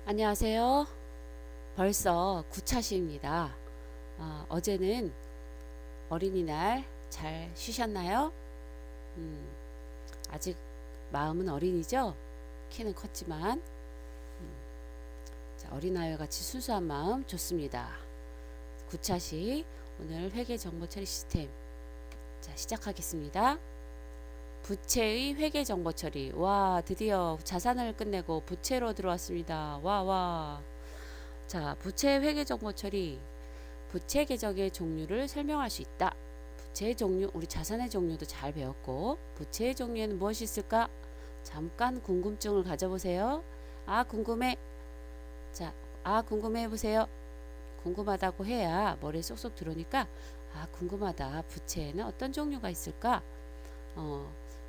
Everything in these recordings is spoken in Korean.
안녕하세요. 벌써 9차시입니다. 어제는 어린이날 잘 쉬셨나요? 음, 아직 마음은 어린이죠? 키는 컸지만 자, 어린아이와 같이 순수한 마음 좋습니다. 9차시 오늘 회계 정보 처리 시스템 자, 시작하겠습니다. 부채의 회계 정보 처리. 와, 드디어 자산을 끝내고 부채로 들어왔습니다. 와. 자, 부채 회계 정보 처리. 부채 계정의 종류를 설명할 수 있다. 부채의 종류, 우리 자산의 종류도 잘 배웠고, 부채의 종류에는 무엇이 있을까? 잠깐 궁금증을 가져보세요. 궁금해. 자, 궁금해 해보세요. 궁금하다고 해야 머리에 쏙쏙 들어오니까, 궁금하다. 부채에는 어떤 종류가 있을까?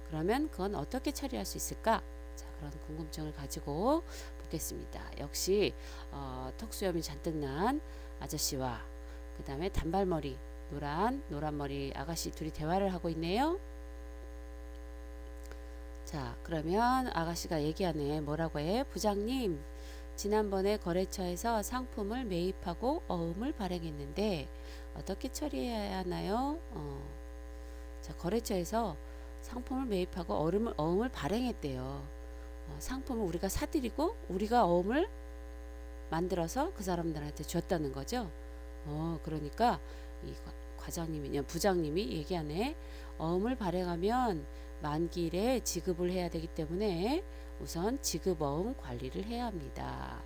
그러면 그건 어떻게 처리할 수 있을까? 자, 그런 궁금증을 가지고 보겠습니다. 역시 턱수염이 잔뜩 난 아저씨와 그 다음에 단발머리 노란머리 아가씨 둘이 대화를 하고 있네요. 자, 그러면 아가씨가 얘기하네. 뭐라고 해? 부장님, 지난번에 거래처에서 상품을 매입하고 어음을 발행했는데 어떻게 처리해야 하나요? 자, 거래처에서 상품을 매입하고 어음을 발행했대요. 상품을 우리가 사드리고 우리가 어음을 만들어서 그 사람들한테 줬다는 거죠. 그러니까 이 부장님이 얘기하네. 어음을 발행하면 만기일에 지급을 해야 되기 때문에 우선 지급어음 관리를 해야 합니다.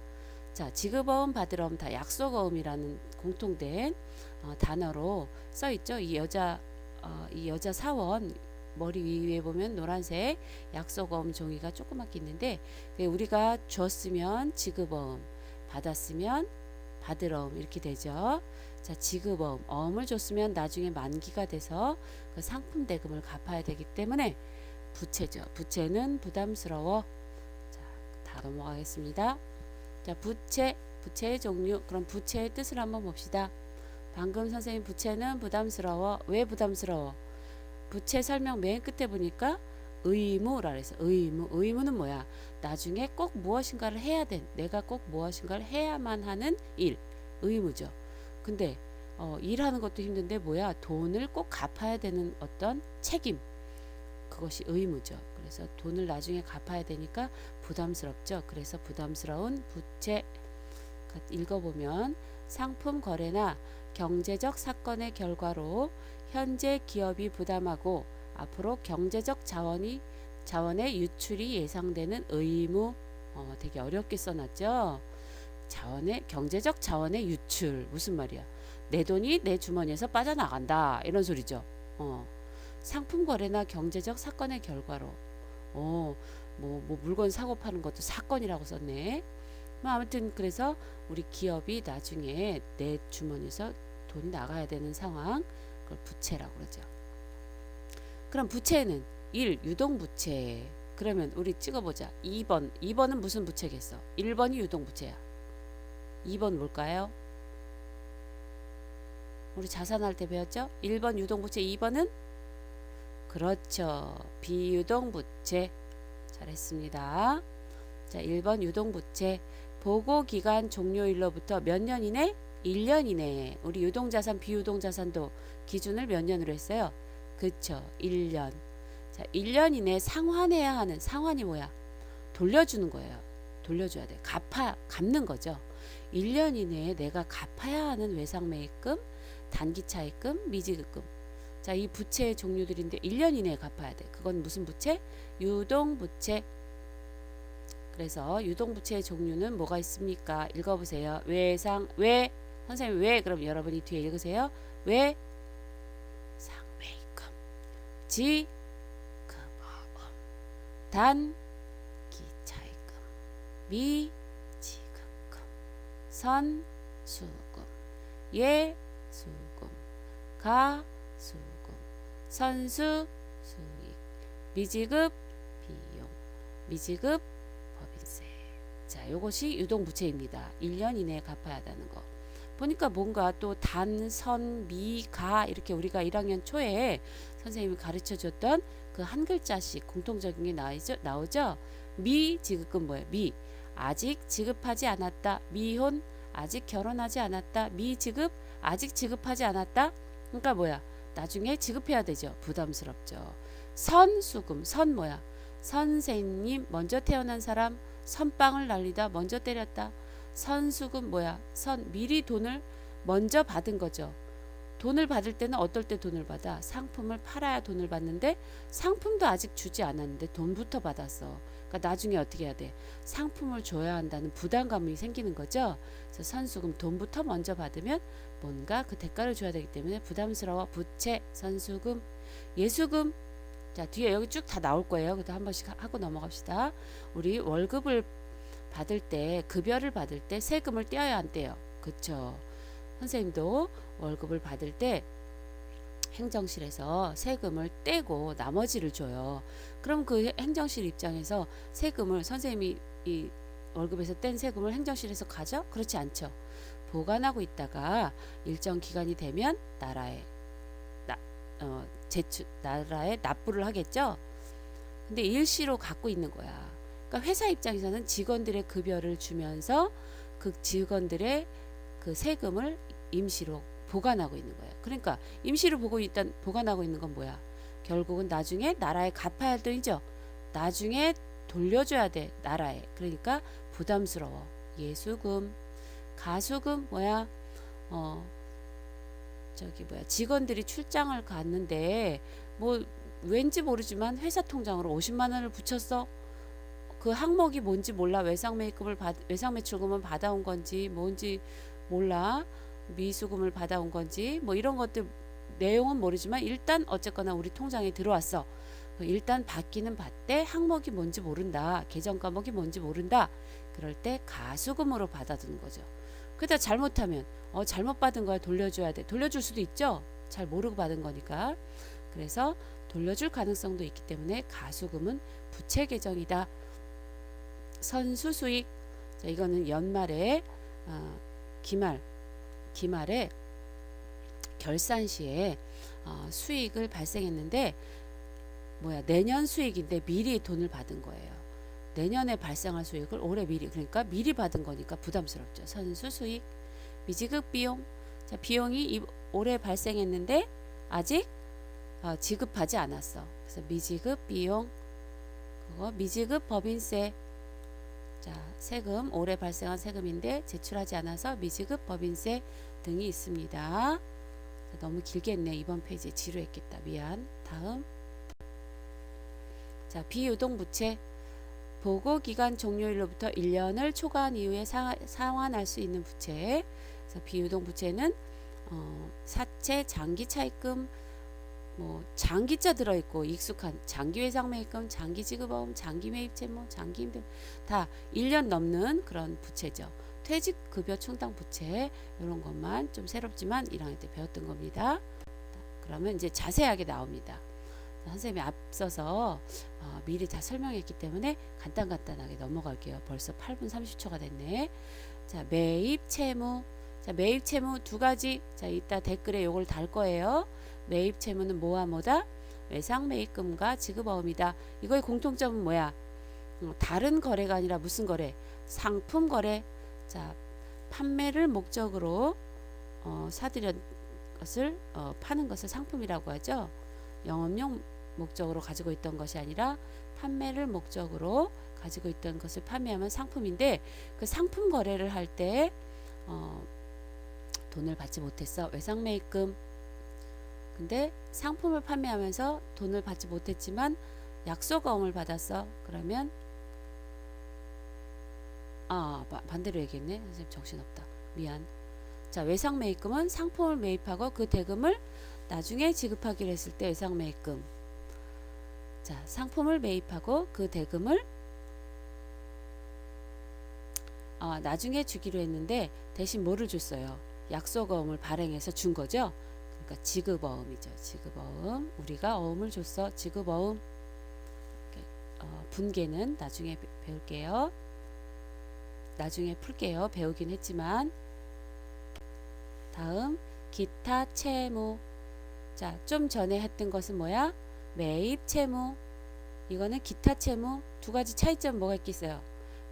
자, 지급어음 받으러음 다 약속어음이라는 공통된 단어로 써 있죠. 이 여자 사원 머리 위에 보면 노란색 약속어음 종이가 조그맣게 있는데 우리가 줬으면 지급어음, 받았으면 받으러음 이렇게 되죠. 자, 지급어음, 어음을 줬으면 나중에 만기가 돼서 그 상품 대금을 갚아야 되기 때문에 부채죠. 부채는 부담스러워. 자, 다 넘어가겠습니다. 자, 부채의 종류. 그럼 부채의 뜻을 한번 봅시다. 방금 선생님 부채는 부담스러워. 왜 부담스러워? 부채 설명 맨 끝에 보니까 의무라 그래서 의무는 뭐야? 나중에 꼭 무엇인가를 해야 된, 내가 꼭 무엇인가를 해야만 하는 일, 의무죠. 근데 일하는 것도 힘든데 뭐야? 돈을 꼭 갚아야 되는 어떤 책임, 그것이 의무죠. 그래서 돈을 나중에 갚아야 되니까 부담스럽죠. 그래서 부담스러운 부채. 읽어보면 상품 거래나 경제적 사건의 결과로 현재 기업이 부담하고 앞으로 경제적 자원의 유출이 예상되는 의무. 되게 어렵게 써놨죠. 경제적 자원의 유출 무슨 말이야? 내 돈이 내 주머니에서 빠져나간다 이런 소리죠. 상품 거래나 경제적 사건의 결과로 뭐 물건 사고 파는 것도 사건이라고 썼네. 아무튼 그래서 우리 기업이 나중에 내 주머니에서 돈이 나가야 되는 상황, 그걸 부채라고 그러죠. 그럼 부채는 1. 유동부채. 그러면 우리 찍어보자. 2번은 무슨 부채겠어? 1번이 유동부채야. 2번 뭘까요? 우리 자산할 때 배웠죠? 1번 유동부채, 2번은? 그렇죠. 비유동부채. 잘했습니다. 자, 1번 유동부채. 보고기간 종료일로부터 몇 년 이내? 1년 이내. 우리 유동자산, 비유동자산도 기준을 몇 년으로 했어요? 그쵸. 1년. 자, 1년 이내 상환해야 하는, 상환이 뭐야? 돌려주는 거예요. 돌려줘야 돼. 갚는 거죠. 1년 이내에 내가 갚아야 하는 외상매입금, 단기차입금, 미지급금. 자, 이 부채의 종류들인데 1년 이내에 갚아야 돼. 그건 무슨 부채? 유동부채. 그래서 유동부채의 종류는 뭐가 있습니까? 읽어보세요. 선생님 왜? 그럼 여러분이 뒤에 읽으세요. 상매입금, 지급어음, 단기차입금, 미지급금, 선수금, 예수금, 가수금, 선수 수익, 미지급 비용, 미지급 법인세. 자, 요것이 유동부채입니다. 1년 이내에 갚아야 한다는 거. 보니까 뭔가 또 단, 선, 미, 가 이렇게 우리가 1학년 초에 선생님이 가르쳐 줬던 그 한 글자씩 공통적인 게 나오죠? 미 지급금 뭐예요? 미. 아직 지급하지 않았다. 미혼 아직 결혼하지 않았다. 미지급 아직 지급하지 않았다. 그러니까 뭐야? 나중에 지급해야 되죠. 부담스럽죠. 선수금 선 뭐야? 선생님 먼저 태어난 사람 선빵을 날리다 먼저 때렸다. 선수금 뭐야? 선 미리 돈을 먼저 받은 거죠. 돈을 받을 때는 어떨 때 돈을 받아? 상품을 팔아야 돈을 받는데 상품도 아직 주지 않았는데 돈부터 받았어. 그러니까 나중에 어떻게 해야 돼? 상품을 줘야 한다는 부담감이 생기는 거죠. 그래서 선수금 돈부터 먼저 받으면 뭔가 그 대가를 줘야 되기 때문에 부담스러워. 부채, 선수금, 예수금. 자, 뒤에 여기 쭉 다 나올 거예요. 그래도 한 번씩 하고 넘어갑시다. 우리 월급을 받을 때, 급여를 받을 때 세금을 떼어야 안 떼요? 그쵸? 선생님도 월급을 받을 때 행정실에서 세금을 떼고 나머지를 줘요. 그럼 그 행정실 입장에서 세금을 선생님이 이 월급에서 뗀 세금을 행정실에서 가져? 그렇지 않죠. 보관하고 있다가 일정 기간이 되면 나라에 나라에 납부를 하겠죠. 근데 일시로 갖고 있는 거야. 그러니까 회사 입장에서는 직원들의 급여를 주면서 그 직원들의 그 세금을 임시로 보관하고 있는 거예요. 그러니까 임시로 보관하고 있는 건 뭐야? 결국은 나중에 나라에 갚아야 할 돈이죠. 나중에 돌려줘야 돼, 나라에. 그러니까 부담스러워. 예수금, 가수금 뭐야? 직원들이 출장을 갔는데 뭐 왠지 모르지만 회사 통장으로 50만 원을 붙였어. 그 항목이 뭔지 몰라. 외상 매출금을 받아온 건지 뭔지 몰라. 미수금을 받아온 건지 뭐 이런 것들 내용은 모르지만 일단 어쨌거나 우리 통장에 들어왔어. 일단 받기는 받되 항목이 뭔지 모른다. 계정 과목이 뭔지 모른다. 그럴 때 가수금으로 받아두는 거죠. 그러다 잘못하면 잘못 받은 거야, 돌려줘야 돼. 돌려줄 수도 있죠. 잘 모르고 받은 거니까. 그래서 돌려줄 가능성도 있기 때문에 가수금은 부채 계정이다. 선수수익. 자, 이거는 연말에 기말에 결산 시에 수익을 발생했는데 뭐야, 내년 수익인데 미리 돈을 받은 거예요. 내년에 발생할 수익을 올해 미리, 그러니까 미리 받은 거니까 부담스럽죠. 선수 수익, 미지급 비용. 자, 비용이 올해 발생했는데 아직 지급하지 않았어. 그래서 미지급 비용, 그거 미지급 법인세. 자, 세금, 올해 발생한 세금인데 제출하지 않아서 미지급 법인세 등이 있습니다. 자, 너무 길게 했네. 이번 페이지에 지루했겠다. 미안. 다음. 자, 비유동부채. 보고기간 종료일로부터 1년을 초과한 이후에 상환할 수 있는 부채. 그래서 비유동부채는 사채, 장기차입금, 뭐 장기자 들어있고 익숙한 장기외상매입금, 장기지급어음, 장기매입채무, 장기임대 다 1년 넘는 그런 부채죠. 퇴직급여 충당 부채 이런 것만 좀 새롭지만 1학년 때 배웠던 겁니다. 그러면 이제 자세하게 나옵니다. 선생님이 앞서서 미리 다 설명했기 때문에 간단하게 넘어갈게요. 벌써 8분 30초가 됐네. 자, 매입 채무. 자, 매입 채무 두 가지. 자, 이따 댓글에 요걸 달 거예요. 매입 채무는 뭐와 뭐다? 외상 매입금과 지급어음이다. 이거의 공통점은 뭐야? 다른 거래가 아니라 무슨 거래? 상품 거래. 자, 판매를 목적으로 사들인 것을 파는 것을 상품이라고 하죠. 영업용 목적으로 가지고 있던 것이 아니라 판매를 목적으로 가지고 있던 것을 판매하면 상품인데, 그 상품 거래를 할 때 돈을 받지 못했어. 외상매입금. 근데 상품을 판매하면서 돈을 받지 못했지만 약속어음을 받았어. 그러면 반대로 얘기했네. 선생님 정신없다. 미안. 자, 외상매입금은 상품을 매입하고 그 대금을 나중에 지급하기로 했을 때 외상매입금. 자, 상품을 매입하고 그 대금을 나중에 주기로 했는데 대신 뭐를 줬어요? 약속어음을 발행해서 준 거죠. 그러니까 지급어음이죠. 지급어음. 우리가 어음을 줬어. 지급어음. 분계는 나중에 배울게요. 나중에 풀게요. 배우긴 했지만. 다음 기타 채무. 자, 좀 전에 했던 것은 뭐야? 매입 채무. 이거는 기타 채무. 두 가지 차이점 뭐가 있겠어요?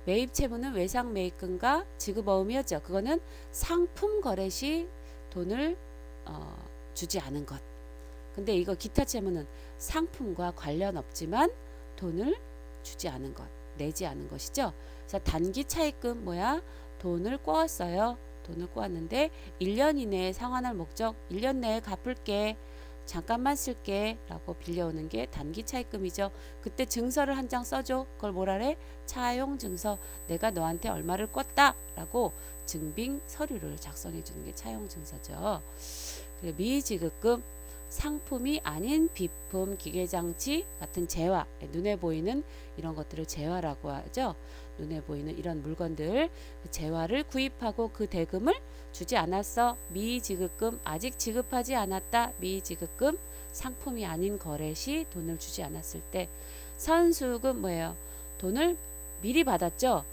매입 채무는 외상 매입금과 지급어음이었죠. 그거는 상품 거래 시 돈을 주지 않은 것. 근데 이거 기타 채무는 상품과 관련 없지만 돈을 주지 않은 것, 내지 않은 것이죠. 그래서 단기 차입금 뭐야? 돈을 꼬았어요. 돈을 꼬았는데 1년 이내에 상환할 목적, 1년 내에 갚을게, 잠깐만 쓸게 라고 빌려오는 게 단기 차입금이죠. 그때 증서를 한 장 써줘. 그걸 뭐라래? 차용 증서. 내가 너한테 얼마를 꿨다 라고 증빙 서류를 작성해 주는 게 차용 증서죠. 미지급금, 상품이 아닌 비품, 기계장치 같은 재화, 눈에 보이는 이런 것들을 재화라고 하죠. 눈에 보이는 이런 물건들, 재화를 구입하고 그 대금을 주지 않았어. 미지급금, 아직 지급하지 않았다. 미지급금, 상품이 아닌 거래 시 돈을 주지 않았을 때. 선수금 뭐예요? 돈을 미리 받았죠.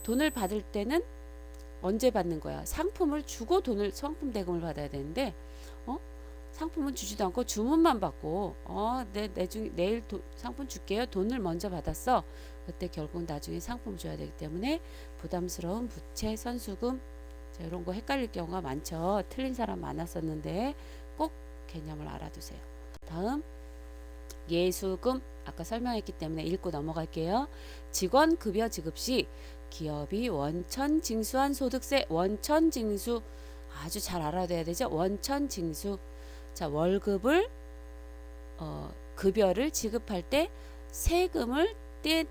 돈을 받을 때는 언제 받는 거야? 상품을 주고 상품 대금을 받아야 되는데 상품은 주지도 않고 주문만 받고 내일 상품 줄게요. 돈을 먼저 받았어. 그때 결국 나중에 상품 줘야 되기 때문에 부담스러운 부채, 선수금, 자, 이런 거 헷갈릴 경우가 많죠. 틀린 사람 많았었는데 꼭 개념을 알아두세요. 다음 예수금, 아까 설명했기 때문에 읽고 넘어갈게요. 직원 급여 지급 시 기업이 원천 징수한 소득세, 원천 징수 아주 잘 알아둬야 되죠. 원천 징수. 자, 월급을 급여를 지급할 때 세금을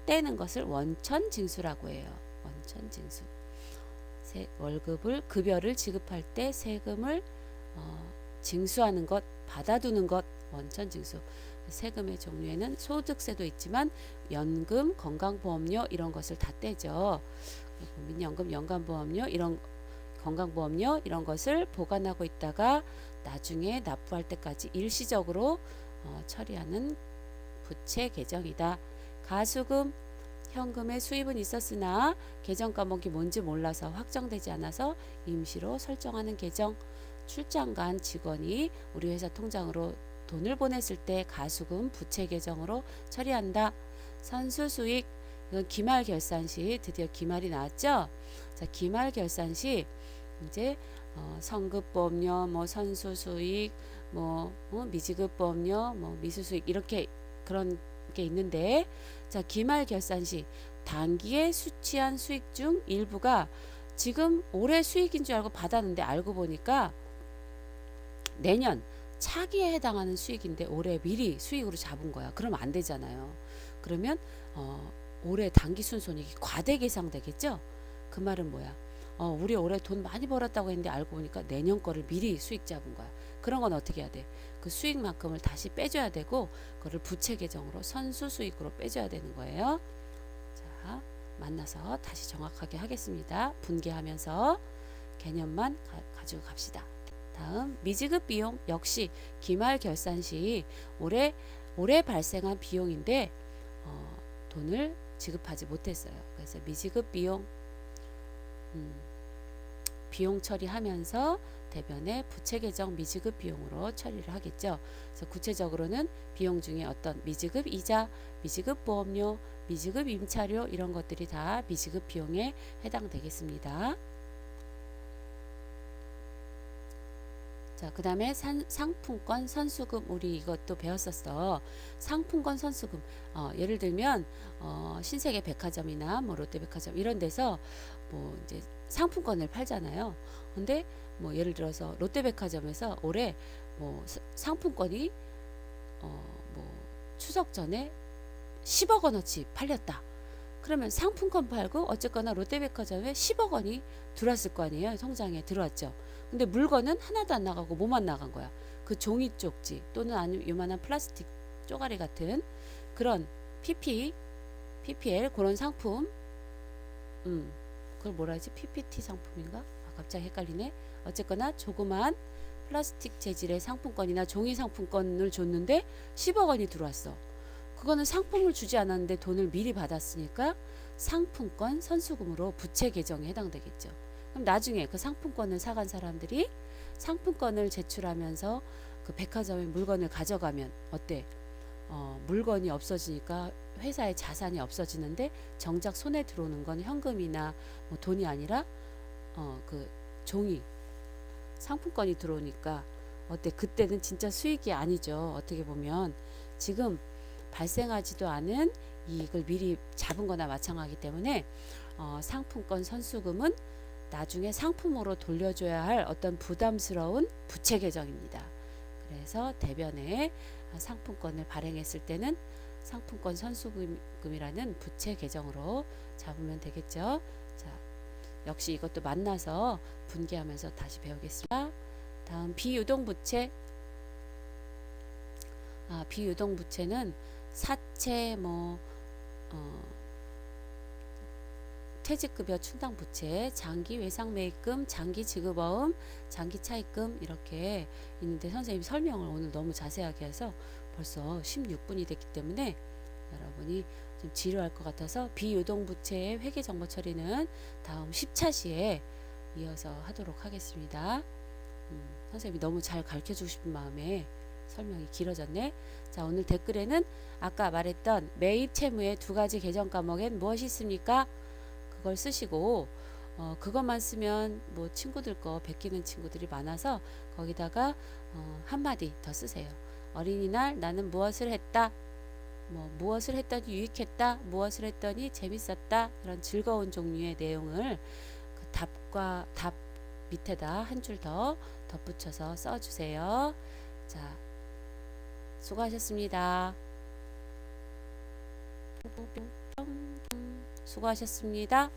떼는 것을 원천 징수라고 해요. 원천 징수. 월급을 급여를 지급할 때 세금을 징수하는 것, 받아두는 것, 원천 징수. 세금의 종류에는 소득세도 있지만 연금, 건강보험료 이런 것을 다 떼죠. 국민연금, 연간보험료 이런 건강보험료 이런 것을 보관하고 있다가 나중에 납부할 때까지 일시적으로 처리하는 부채 계정이다. 가수금, 현금의 수입은 있었으나 계정 과목이 뭔지 몰라서 확정되지 않아서 임시로 설정하는 계정. 출장 간 직원이 우리 회사 통장으로 돈을 보냈을 때 가수금 부채 계정으로 처리한다. 선수수익, 이건 기말 결산 시 드디어 기말이 나왔죠. 자, 기말 결산 시 이제 성급보험료, 뭐 선수수익, 미지급보험료, 미수수익 이렇게 그런 게 있는데, 자, 기말 결산 시 단기에 수취한 수익 중 일부가 지금 올해 수익인 줄 알고 받았는데 알고 보니까 내년 차기에 해당하는 수익인데 올해 미리 수익으로 잡은 거야. 그러면 안 되잖아요. 그러면 올해 당기순손익이 과대 계상되겠죠. 그 말은 뭐야? 우리 올해 돈 많이 벌었다고 했는데 알고 보니까 내년 거를 미리 수익 잡은 거야. 그런 건 어떻게 해야 돼? 그 수익만큼을 다시 빼줘야 되고 그거를 부채 계정으로 선수 수익으로 빼줘야 되는 거예요. 자, 만나서 다시 정확하게 하겠습니다. 분개하면서 개념만 가지고 갑시다. 다음 미지급 비용 역시 기말 결산 시 올해 발생한 비용인데 돈을 지급하지 못했어요. 그래서 미지급 비용 비용 처리하면서 대변에 부채 계정 미지급 비용으로 처리를 하겠죠. 그래서 구체적으로는 비용 중에 어떤 미지급 이자, 미지급 보험료, 미지급 임차료 이런 것들이 다 미지급 비용에 해당되겠습니다. 자, 그 다음에 상품권 선수금, 우리 이것도 배웠었어. 상품권 선수금, 예를 들면 신세계 백화점이나 롯데백화점 이런 데서 이제 상품권을 팔잖아요. 근데 예를 들어서 롯데백화점에서 올해 상품권이 추석 전에 10억 원어치 팔렸다. 그러면 상품권 팔고 어쨌거나 롯데백화점에 10억 원이 들어왔을 거 아니에요. 통장에 들어왔죠. 근데 물건은 하나도 안 나가고 뭐만 나간 거야. 그 종이 쪽지 또는 아니면 요만한 플라스틱 쪼가리 같은 그런 PPL 그런 상품, 그걸 뭐라 하지? PPT 상품인가? 갑자기 헷갈리네. 어쨌거나 조그만 플라스틱 재질의 상품권이나 종이 상품권을 줬는데 10억 원이 들어왔어. 그거는 상품을 주지 않았는데 돈을 미리 받았으니까 상품권 선수금으로 부채 계정에 해당되겠죠. 그럼 나중에 그 상품권을 사간 사람들이 상품권을 제출하면서 그 백화점에 물건을 가져가면 어때? 물건이 없어지니까 회사의 자산이 없어지는데 정작 손에 들어오는 건 현금이나 뭐 돈이 아니라 그 종이 상품권이 들어오니까 어때? 그때는 진짜 수익이 아니죠. 어떻게 보면 지금 발생하지도 않은 이익을 미리 잡은 거나 마찬가지이기 때문에 상품권 선수금은 나중에 상품으로 돌려줘야 할 어떤 부담스러운 부채 계정입니다. 그래서 대변에 상품권을 발행했을 때는 상품권 선수금이라는 부채 계정으로 잡으면 되겠죠. 자, 역시 이것도 만나서 분개하면서 다시 배우겠습니다. 다음 비유동부채. 비유동부채는 사채, 퇴직급여 충당부채, 장기 외상매입금, 장기 지급어음, 장기 차입금 이렇게 있는데 선생님이 설명을 오늘 너무 자세하게 해서 벌써 16분이 됐기 때문에 여러분이 좀 지루할 것 같아서 비유동부채의 회계정보 처리는 다음 10차 시에 이어서 하도록 하겠습니다. 선생님이 너무 잘 가르쳐주고 싶은 마음에 설명이 길어졌네. 자, 오늘 댓글에는 아까 말했던 매입 채무의 두 가지 계정 과목엔 무엇이 있습니까? 그걸 쓰시고 그것만 쓰면 뭐 친구들 거 베끼는 친구들이 많아서 거기다가 한마디 더 쓰세요. 어린이날 나는 무엇을 했다. 무엇을 했더니 유익했다. 무엇을 했더니 재밌었다. 그런 즐거운 종류의 내용을 그 답 밑에다 한 줄 더 덧붙여서 써주세요. 자, 수고하셨습니다. 수고하셨습니다.